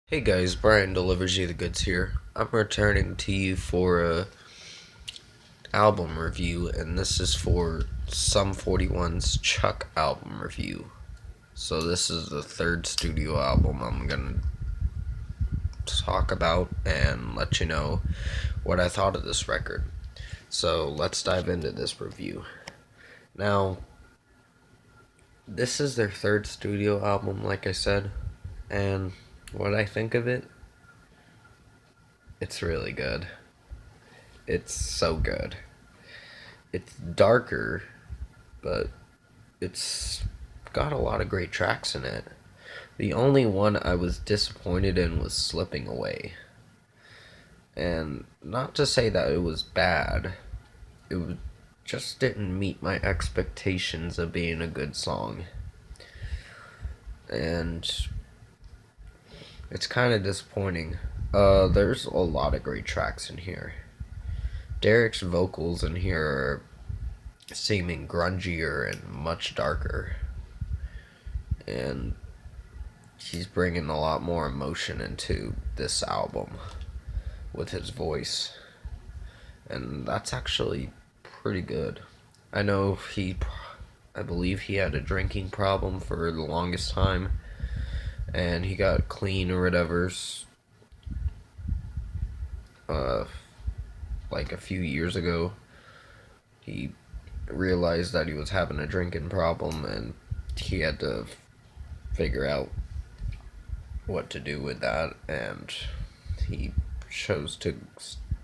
Hey guys, Brian delivers you the goods here. I'm returning to you for a album review, and this is for Sum 41's Chuck album review. So this is the third studio album I'm gonna talk about and let you know what I thought of this record. So let's dive into this review. Now, this is their third studio album, like I said, and what I think of it, it's really good. It's so good. It's darker, but it's got a lot of great tracks in it. The only one I was disappointed in was Slipping Away. And not to say that it was bad, just didn't meet my expectations of being a good song. And it's kind of disappointing. There's a lot of great tracks in here. Derek's vocals in here are seeming grungier and much darker. And he's bringing a lot more emotion into this album with his voice, and that's actually pretty good. I know I believe he had a drinking problem for the longest time, and he got clean or whatever, uh, like a few years ago. He realized that he was having a drinking problem, and he had to figure out what to do with that, and he chose to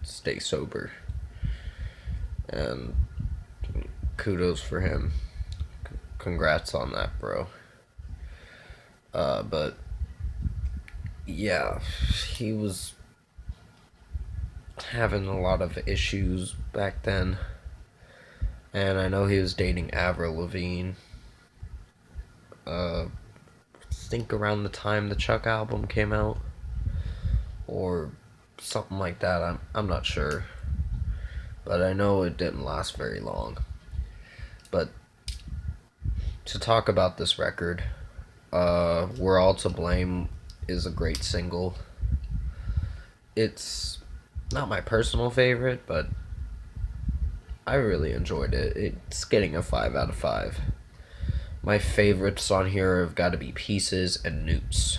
stay sober. And kudos for him. Congrats on that, bro. But yeah, he was having a lot of issues back then, and I know he was dating Avril Lavigne. I think around the time the Chuck album came out, or something like that. I'm not sure, but I know it didn't last very long. But to talk about this record, "We're All to Blame" is a great single. It's not my personal favorite, but I really enjoyed it. It's getting a 5 out of 5. My favorites on here have got to be Pieces and Newts.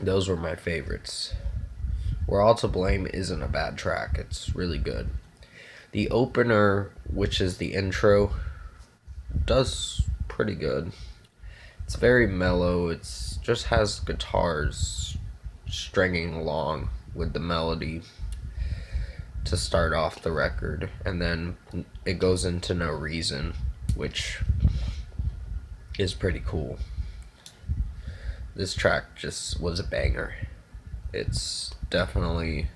Those were my favorites. "We're All to Blame" isn't a bad track. It's really good. The opener, which is the intro, does pretty good. It's very mellow. It's just has guitars stringing along with the melody to start off the record, and then it goes into No Reason, which is pretty cool. This track just was a banger. It's definitely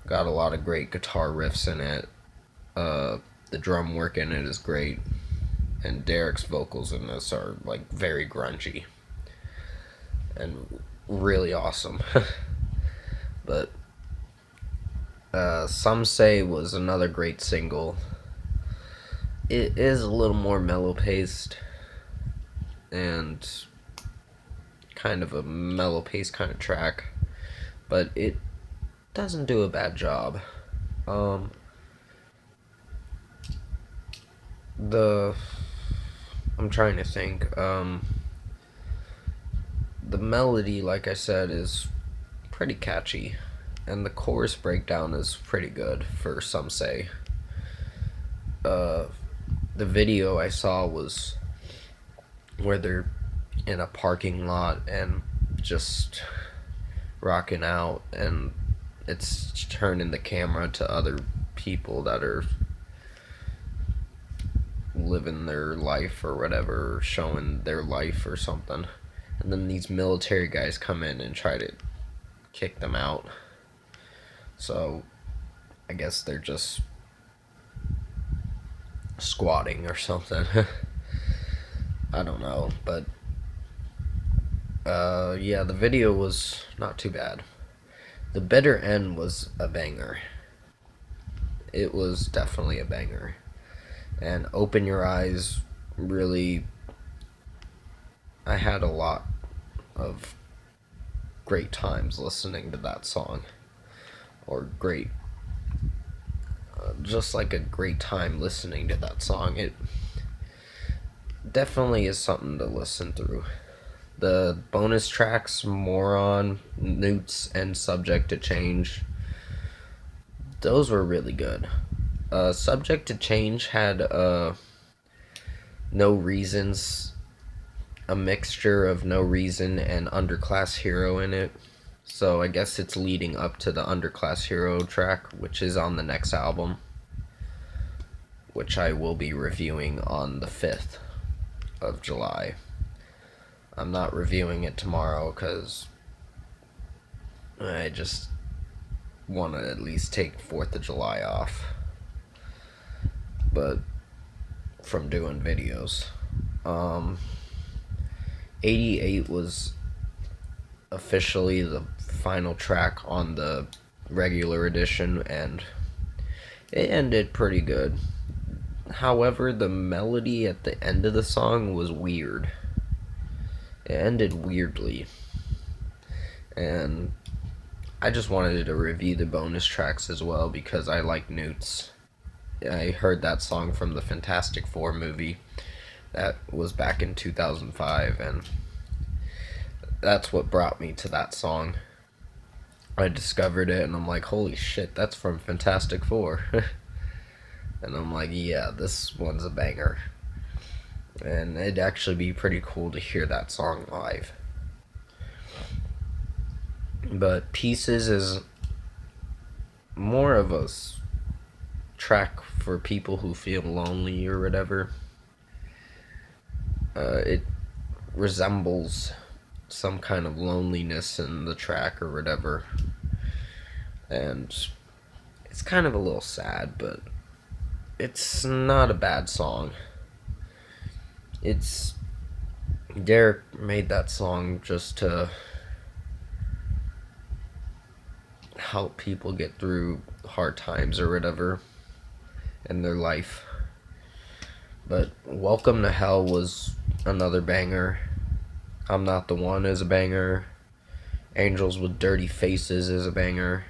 got a lot of great guitar riffs in it. The drum work in it is great, and Derek's vocals in this are like very grungy and really awesome. But Some Say was another great single. It is a little more mellow paced and kind of a mellow paced kind of track, but it doesn't do a bad job. Um, the I'm trying to think. The melody, like I said, is pretty catchy, and the chorus breakdown is pretty good for Some Say. Uh, the video I saw was where they're in a parking lot and just rocking out, and it's turning the camera to other people that are living their life or whatever, showing their life or something. And then these military guys come in and try to kick them out. So I guess they're just squatting or something. I don't know, but yeah, the video was not too bad. The Bitter End was a banger. It was definitely a banger. And Open Your Eyes really, I had a lot of great times listening to that song, or just like a great time listening to that song. It definitely is something to listen through. The bonus tracks, Moron, Newts, and Subject to Change, those were really good. Subject to Change had No Reasons, a mixture of No Reason and Underclass Hero in it. So I guess it's leading up to the Underclass Hero track, which is on the next album, which I will be reviewing on the 5th of July. I'm not reviewing it tomorrow because I just want to at least take 4th of July off. But from doing videos. 88 was officially the final track on the regular edition, and it ended pretty good. However, the melody at the end of the song was weird. It ended weirdly. And I just wanted to review the bonus tracks as well because I like Newts. I heard that song from the Fantastic Four movie that was back in 2005, and that's what brought me to that song. I discovered it and I'm like, holy shit, that's from Fantastic Four. And I'm like, yeah, this one's a banger. And it'd actually be pretty cool to hear that song live. But Pieces is more of a track for people who feel lonely or whatever. It resembles some kind of loneliness in the track or whatever. And it's kind of a little sad, but it's not a bad song. Derek made that song just to help people get through hard times or whatever in their life. But Welcome to Hell was another banger. I'm Not the One is a banger. Angels with Dirty Faces is a banger.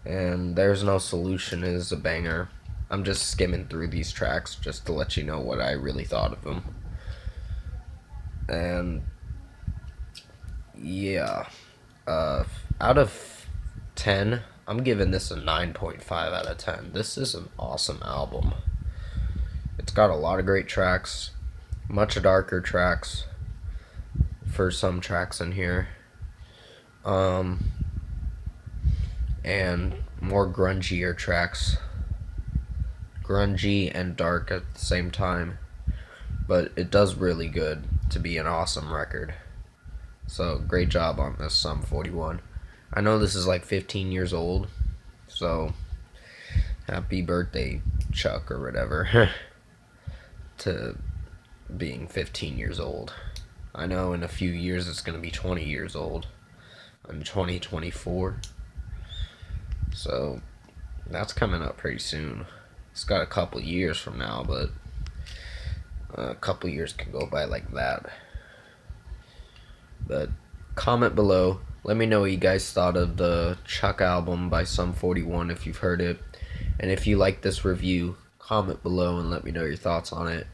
And There's No Solution is a banger. I'm just skimming through these tracks just to let you know what I really thought of them. And yeah, out of 10, I'm giving this a 9.5 out of 10. This is an awesome album. It's got a lot of great tracks, much darker tracks for some tracks in here, and more grungier tracks. Grungy and dark at the same time, but it does really good to be an awesome record. So great job on this Sum 41. I know this is like 15 years old, so happy birthday, Chuck, or whatever, to being 15 years old. I know in a few years it's going to be 20 years old. I'm 2024, so that's coming up pretty soon. It's got a couple years from now, but a couple years can go by like that. But comment below. Let me know what you guys thought of the Chuck album by Sum 41 if you've heard it. And if you like this review, comment below and let me know your thoughts on it.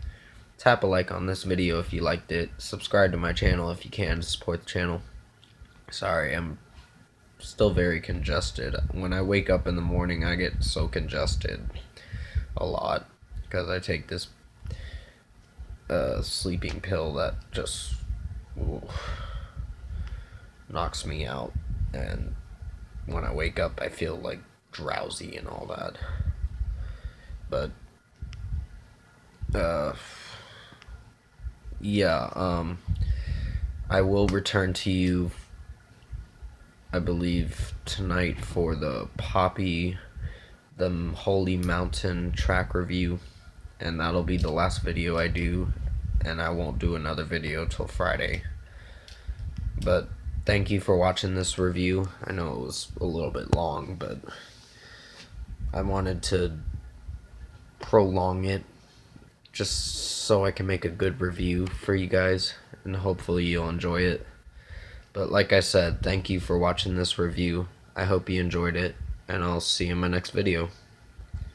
Tap a like on this video if you liked it. Subscribe to my channel if you can to support the channel. Sorry, I'm still very congested. When I wake up in the morning, I get so congested a lot because I take this sleeping pill that just knocks me out, and when I wake up I feel like drowsy and all that. But yeah, I will return to you, I believe, tonight for the Poppy, the Holy Mountain track review, and that'll be the last video I do, and I won't do another video till Friday. But thank you for watching this review. I know it was a little bit long, but I wanted to prolong it just so I can make a good review for you guys, and hopefully you'll enjoy it. But like I said, thank you for watching this review. I hope you enjoyed it, and I'll see you in my next video.